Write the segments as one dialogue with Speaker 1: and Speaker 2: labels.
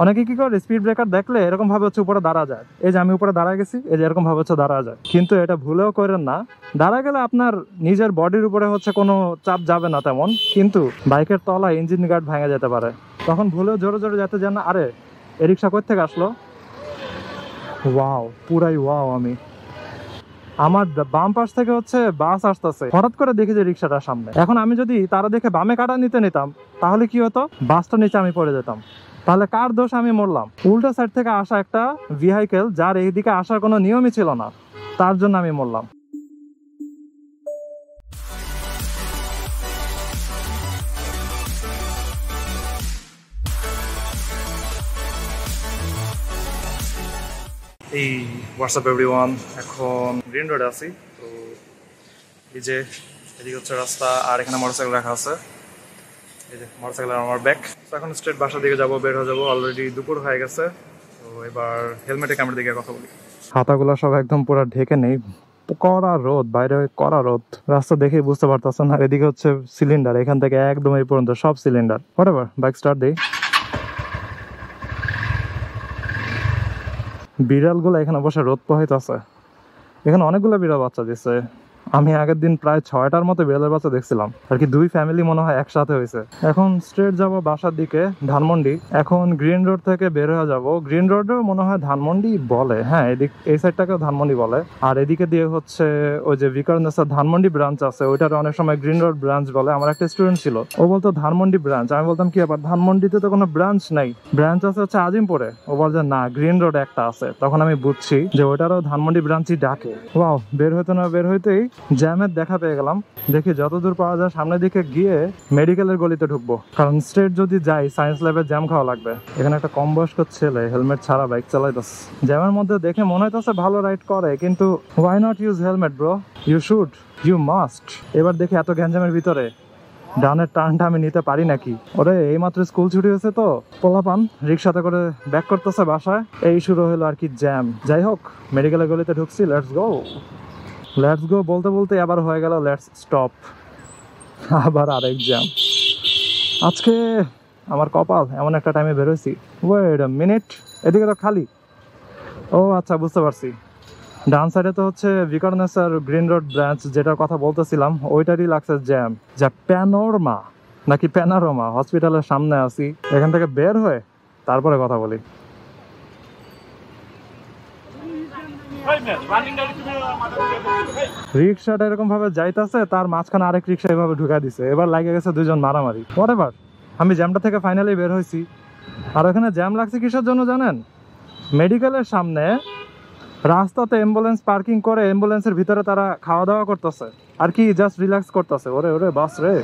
Speaker 1: অনেকে কি করে স্পিড ব্রেকার দেখলে এরকম ভাবে হচ্ছে উপরে দাঁড়া যায়, এই যে আমি উপরে দাঁড়া গেছি, এই যে এরকম ভাবে হচ্ছে দাঁড়া যায়। কিন্তু এটা ভুলেও করেন না, দাঁড়া গেলে আপনার নিজের বডির উপরে হচ্ছে কোনো চাপ যাবে না তেমন, কিন্তু বাইকের তলা ইঞ্জিন গার্ড ভেঙে যেতে পারে। তখন ভুলেও জোরে জোরে যেতে যান না। আরে এই রিক্সা কোথা থেকে আসলো? ওয়াও, পুরাই ওয়াও। আমার বাম পাশ থেকে হচ্ছে বাস আসতেছে, হঠাৎ করে দেখি যে রিক্সাটার সামনে। এখন আমি যদি তারা দেখে বামে কাটা নিতে নিতাম তাহলে কি হতো? বাসটা নিচে আমি পড়ে যেতাম। তাহলে কার দোষ? আমি মরলাম। উল্টো সাইড থেকে আসা একটা ভেহিকেল, যার এইদিকে আসার কোনো নিয়মই ছিল না, তার জন্য আমি মরলাম। এই হোয়াটসঅ্যাপ এভরিওয়ান, এখন গ্রিন রোডে আছি। তো এই যে এদিকে হচ্ছে রাস্তা, আর এখানে মোটরসাইকেল রাখা আছে। এই যে মোটরসাইকেল আর আমার ব্যাগ। তো এখন স্ট্রেট বাসার দিকে যাবো, বের হয়ে যাবো। অলরেডি দুপুর হয়ে গেছে। তো এবার হেলমেটে ক্যামেরার দিকে কথা বলি। হাতাগুলো সব একদম পুরো ঢেকে নেই, কড়া রোদ, বাইরে কড়া রোদ। রাস্তা দেখেই বুঝতে পারতেছেন। আর এদিকে হচ্ছে সিলিন্ডার, এখান থেকে একদম এই পর্যন্ত সব সিলিন্ডার। হোয়াটএভার, বাইক স্টার্ট দিই। বিড়ালগুলো এখানে বসে রোদ পোহাইতেছে। এখানে অনেকগুলো বিড়াল বাচ্চা দিচ্ছে। আমি আগের দিন প্রায় 6টার মতো বিড়ালের বাচ্চা দেখছিলাম, আর কি 2 ফ্যামিলি মনে হয় একসাথে হয়েছে। এখন স্ট্রেট যাব বাসার দিকে, ধানমন্ডি। এখন গ্রিন রোড থেকে বের হয়ে যাব। গ্রিন রোডেও মনে হয় ধানমন্ডি বলে, হ্যাঁ এদিক এই সাইডটাকেও ধানমন্ডি বলে। আর এদিকে দিয়ে হচ্ছে ওই যে বিকারনেসার ধানমন্ডি ব্রাঞ্চ আছে, ওইটার অনেক সময় গ্রিন রোড ব্রাঞ্চ বলে। আমার একটা স্টুডেন্ট ছিল, ও বলতো ধানমন্ডি ব্রাঞ্চ। আমি বলতাম কি ব্যাপার, ধানমন্ডিতে তো কোনো ব্রাঞ্চ নাই, ব্রাঞ্চ আছে হচ্ছে আজিমপুরে। ও বল যে না, গ্রিন রোড একটা আছে। তখন আমি বুঝছি যে ওইটারও ধানমন্ডি ব্রাঞ্চই ডাকে। ওয়াও, বের হইতে না বের হইতেই জ্যামের দেখা পেয়ে গেলাম। দেখি যতদূর পাওয়া যায় সামনের দিকে গিয়ে মেডিকেলের গলিতে ঢুকবো, কারণ স্ট্রেট যদি যাই সায়েন্স ল্যাবে জ্যাম খাওয়া লাগবে। এখানে একটা কম বয়স্ক ছেলে হেলমেট ছাড়া বাইক চালাইতেছে। জ্যামের মধ্যে দেখে মনে হইতেছে ভালো রাইড করে, কিন্তু why not use helmet bro? You should, you must. এবার দেখি এত গ্যাঞ্জামের ভিতরে ডানের টার্নটা আমি নিতে পারি নাকি। ওরে এইমাত্র স্কুল ছুটি হয়েছে, তো পোলাপান রিক্সাতে করে ব্যাক করতেছে বাসায়। এই শুরু হলো আর কি জ্যাম। যাই হোক, মেডিকেলের গলিতে ঢুকছি, লেটস গো। লেটস গো বলতে বলতে আবার হয়ে গেল লেটস স্টপ। আবার আরেক জ্যাম। আজকে আমার কপাল, এমন একটা টাইমে বেরোইছি। ওয়েট আ মিনিট, এদিকে তো খালি। ও আচ্ছা, বুঝতে পারছি। ডান সাইডে তো হচ্ছে বিকারনেসার গ্রিন রোড ব্রাঞ্চ, যেটার কথা বলতেছিলাম, ওইটারই লাগছে জ্যাম। যা প্যানোরমা নাকি প্যানারোমা হসপিটালের সামনে আছি। এখান থেকে বের হয়ে তারপরে কথা বলি। রিক্সাটা এরকম ভাবে যাইতেছে, তার মাঝখানে আরেক রিক্সা এভাবে ঢুকাই দিছে। এবার লাগে গেছে দুজন মারামারি। হোয়াটএভার, আমি জ্যামটা থেকে ফাইনালি বের হয়েছি। আর ওখানে জ্যাম লাগছে কিসের জন্য জানেন? মেডিকেলের সামনে রাস্তাতে অ্যাম্বুলেন্স পার্কিং করে অ্যাম্বুলেন্সের ভিতরে তারা খাওয়া দাওয়া করতেছে, আর কি জাস্ট রিল্যাক্স করতেছে। ওরে ওরে বাস রে।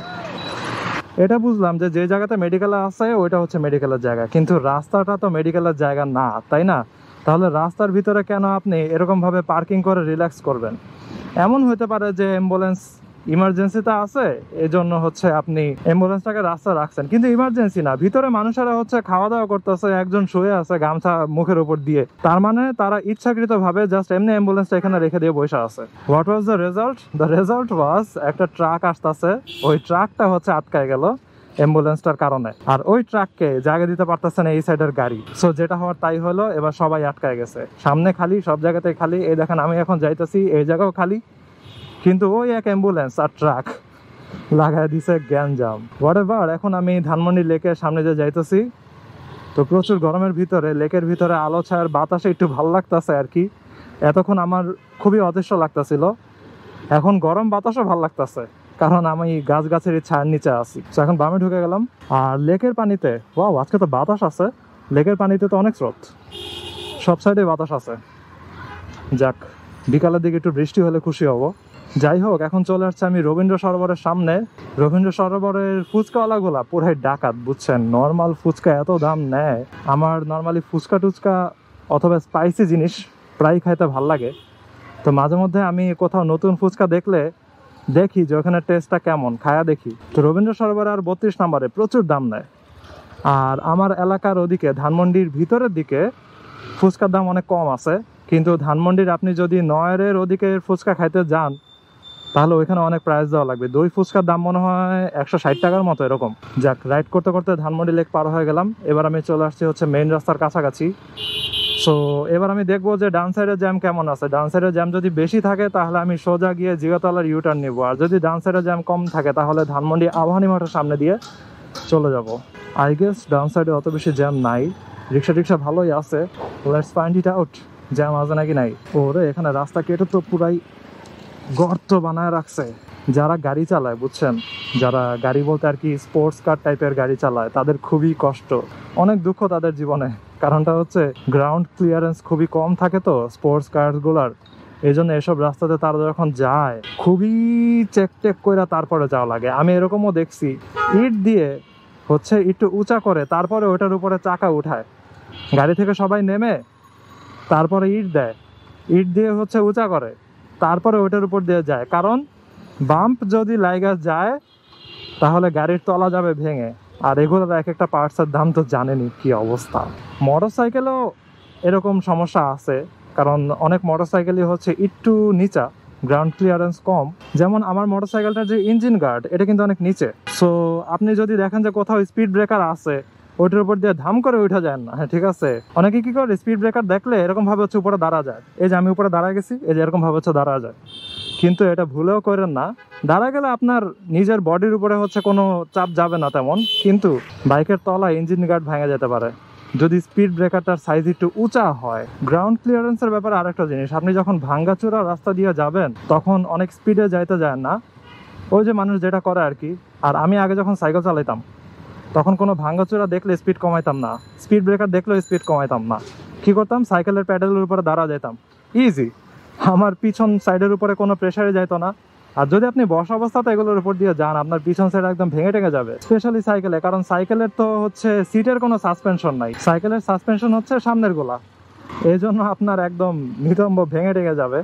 Speaker 1: এটা বুঝলাম যে যে জায়গাতে মেডিকেল আছে ওইটা হচ্ছে মেডিকেলের জায়গা, কিন্তু রাস্তাটা তো মেডিকেলের জায়গা না, তাই না? তাহলে রাস্তার ভিতরে কেন আপনি এরকম ভাবে পার্কিং করে রিল্যাক্স করবেন? এমন হতে পারে যে অ্যাম্বুলেন্স ইমার্জেন্সিতে আছে, এই জন্য হচ্ছে আপনি অ্যাম্বুলেন্সটাকে রাস্তা রাখছেন, কিন্তু ইমার্জেন্সি না। ভিতরে মানুষেরা হচ্ছে খাওয়া দাওয়া করতেছে, একজন শুয়ে আছে গামছা মুখের উপর দিয়ে। তার মানে তারা ইচ্ছাকৃত ভাবে জাস্ট এমনি অ্যাম্বুলেন্সটা এখানে রেখে দিয়ে বসে আছে। What was the result? The result was একটা ট্রাক আসতেছে, ওই ট্রাকটা হচ্ছে আটকায় গেল অ্যাম্বুলেন্সটার কারণে। আর ওই ট্রাককে জায়গা দিতে পারতেছে না এই সাইডের গাড়ি। সো যেটা হওয়ার তাই হলো, এবার সবাই আটকায় গেছে। সামনে খালি, সব জায়গাতে খালি। এই দেখেন আমি এখন যাইতেছি, এই জায়গাও খালি, কিন্তু ওই এক অ্যাম্বুলেন্স আর ট্রাক লাগাই দিছে গ্যাঞ্জাম। হোয়াটএভার, এখন আমি ধানমন্ডি লেকের সামনে যে যাইতেছি। তো প্রচুর গরমের ভিতরে লেকের ভিতরে আলো ছায়ার বাতাসে একটু ভালো লাগতেছে আর কি। এতক্ষণ আমার খুবই অদৃশ্য লাগতেছিল, এখন গরম বাতাসও ভালো লাগতেছে, কারণ আমি গাছের ছায়ার নিচে আছি। তো এখন বামে ঢুকে গেলাম। আর লেকের পানিতে, ওয়াও, আজকে তো বাতাস আছে। লেকের পানিতে তো অনেক স্রোত, সব সাইডে বাতাস আছে। যাক, বিকালের দিকে একটু বৃষ্টি হলে খুশি হব। যাই হোক, এখন চলে আসছে আমি রবীন্দ্র সরোবরের সামনে। রবীন্দ্র সরোবরের ফুচকাওয়ালাগুলা পুরাই ডাকাত, বুঝছেন? নর্মাল ফুচকা এত দাম নেয়। আমার নর্মালি ফুচকা টুচকা অথবা স্পাইসি জিনিস প্রায় খাইতে ভাল লাগে। তো মাঝে মধ্যে আমি কোথাও নতুন ফুচকা দেখলে দেখি যে ওখানে টেস্টটা কেমন, খায়া দেখি। তো রবীন্দ্র সরোবর আর 32 নম্বরে প্রচুর দাম নেয়। আর আমার এলাকার ওদিকে ধানমন্ডির ভিতরের দিকে ফুচকার দাম অনেক কম আছে, কিন্তু ধানমন্ডির আপনি যদি নয়রের ওদিকে ফুচকা খাইতে যান তাহলে ওইখানে অনেক প্রাইস দেওয়া লাগবে। দই ফুচকার দাম মনে হয় 160 টাকার মতো এরকম। যাক, রাইড করতে করতে ধানমন্ডি লেক পার হয়ে গেলাম। এবার আমি চলে আসছি হচ্ছে মেইন রাস্তার কাছাকাছি। সো এবার আমি দেখবো যে ডান সাইডের জ্যাম কেমন আছে। ডান সাইডের জ্যাম যদি বেশি থাকে তাহলে আমি সোজা গিয়ে জিগাতলার ইউটার্ন নিবো, আর যদি ডান সাইডের জ্যাম কম থাকে তাহলে ধানমন্ডি আবাহনী মাঠের সামনে দিয়ে চলে যাব। আই গেস ডান সাইডে অত বেশি জ্যাম নাই, রিক্সা ভালোই আছে। Let's find it out, jam আছে নাকি নাই। ওরে এখানে রাস্তা কেটে তো পুরাই গর্ত বানায় রাখছে। যারা গাড়ি চালায় বুঝছেন, যারা গাড়ি বলতে আর কি স্পোর্টস কার টাইপের গাড়ি চালায়, তাদের খুবই কষ্ট, অনেক দুঃখ তাদের জীবনে। কারণটা হচ্ছে গ্রাউন্ড ক্লিয়ারেন্স খুবই কম থাকে তো স্পোর্টস কারগুলার, এই জন্য এসব রাস্তাতে তারা যখন যায় খুবই চেক টেক করে তারপরে যাওয়া লাগে। আমি এরকমও দেখছি, ইট দিয়ে হচ্ছে একটু উঁচা করে তারপরে ওটার উপরে চাকা উঠায়, গাড়ি থেকে সবাই নেমে তারপরে ইট দেয়, ইট দিয়ে হচ্ছে উঁচা করে তারপরে ওটার উপর দিয়ে যায়। কারণ বাম্প যদি লাইগা যায় তাহলে গাড়ির তলা যাবে ভেঙে। আর এগুলোর এক একটা পার্টসের দাম তো জানেনি কি অবস্থা। মোটর সাইকেলেও এরকম সমস্যা আছে, কারণ অনেক মোটর সাইকেলই হচ্ছে একটু নিচা, গ্রাউন্ড ক্লিয়ারেন্স কম। যেমন আমার মোটর সাইকেলটার যে ইঞ্জিন গার্ড, এটা কিন্তু অনেক নিচে। সো আপনি যদি দেখেন যে কোথাও স্পিড ব্রেকার আছে, ওইটার উপর দিয়ে ধাম করে উঠা যায় না। হ্যাঁ ঠিক আছে, অনেকে কি করে স্পিড ব্রেকার দেখলে এরকম ভাবে হচ্ছে উপরে দাঁড়া যায়। এই যে আমি উপরে দাঁড়া গেছি, এই যে এরকম ভাবে হচ্ছে দাঁড়া যায়। কিন্তু এটা ভুলেও করেন না, দাঁড়া গেলে আপনার নিজের বডির উপরে হচ্ছে কোনো চাপ যাবে না তেমন, কিন্তু বাইকের তলা ইঞ্জিন গার্ড ভেঙে যেতে পারে যদি স্পিড ব্রেকারটার সাইজ একটু উঁচা হয়। গ্রাউন্ড ক্লিয়ারেন্সের ব্যাপারে আরেকটা জিনিস, আপনি যখন ভাঙ্গাচোরা রাস্তা দিয়ে যাবেন তখন অনেক স্পিডে যাইতে যায় না, ওই যে মানুষ যেটা করে আর কি। আর আমি আগে যখন সাইকেল চালাইতাম তখন কোনো ভাঙ্গাচোরা দেখলে স্পিড কমাইতাম না, স্পিড ব্রেকার দেখলেও স্পিড কমাইতাম না। কি করতাম, সাইকেলের প্যাডেলের উপরে দাঁড়া যেতাম, ইজি। আমার পিছন সাইডের উপরে কোনো প্রেসারে যাইতো না। আর যদি আপনি বসা অবস্থাতে এগুলোর উপর দিয়ে যান, আপনার পিছন সাইড একদম ভেঙে টেঙে যাবে, স্পেশালি সাইকেলে। কারণ সাইকেলের তো হচ্ছে সিটের কোনো সাসপেনশন নাই, সাইকেলের সাসপেনশন হচ্ছে সামনের গোলা, এই জন্য আপনার একদম নিতম্ব ভেঙে টেঙে যাবে।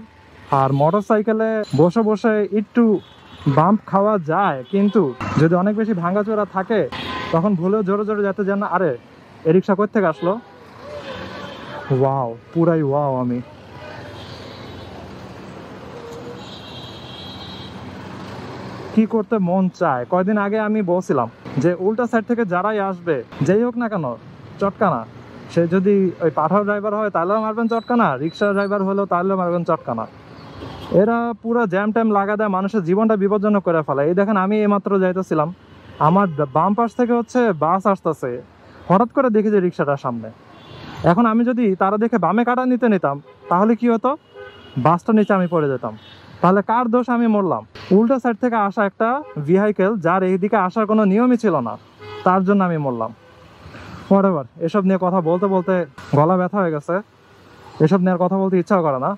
Speaker 1: আর মোটর সাইকেলে বসে বসে একটু বাম্প খাওয়া যায়, কিন্তু যদি অনেক বেশি ভাঙাচোরা থাকে তখন ভুলেও জোরে জোরে যেতে যান না। আরে এ রিক্সা কোথা থেকে আসলো, ওয়াও পুরাই ওয়াও। আমি কি করতে মন চায়, কয়দিন আগে আমি বলছিলাম যে উল্টা সাইড থেকে যারাই আসবে, যেই হোক না কেন চটকানা, সে যদি ওই পাঠাও ড্রাইভার হয় তাহলেও মারবেন চটকানা, রিক্সা ড্রাইভার হলেও তাহলেও মারবেন চটকানা। এরা পুরো জ্যাম ট্যাম লাগা দেয়, মানুষের জীবনটা বিপজ্জনক করে ফেলে। এই দেখেন আমি এইমাত্র যাইতেছিলাম, আমার বাম পাশ থেকে হচ্ছে বাস আসতেছে, হঠাৎ করে দেখি যে রিক্সাটার সামনে। এখন আমি যদি তারা দেখে বামে কাটা নিতাম তাহলে কি হতো, বাসটা নিচে আমি পড়ে যেতাম। তাহলে কার দোষ, আমি মরলাম। উল্টা সাইড থেকে আসা একটা ভেহিকেল, যার এইদিকে আসার কোনো নিয়মই ছিল না, তার জন্য আমি মরলাম। হোয়াটএভার, এসব নিয়ে কথা বলতে বলতে গলা ব্যথা হয়ে গেছে, এসব নিয়ে আর কথা বলতে ইচ্ছাও করে না।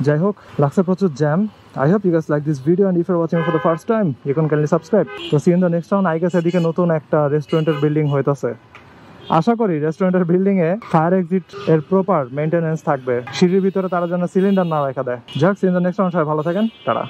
Speaker 1: যাই হোক, লাগছে প্রচুর jam. I hope you guys like this video, and if you're watching for the first time, you can kindly subscribe. So see you in the next one. I guess এদিকে নতুন একটা রেস্টুরেন্টের বিল্ডিং হইতাছে, আশা করি রেস্টুরেন্টের বিল্ডিং এ fire exit এর proper maintenance থাকবে, সিঁড়ির ভিতরে তারা যেন সিলিন্ডার না রেখে দেয়। যাক, see you in the next one, সবাই ভালো থাকেন, টাটা।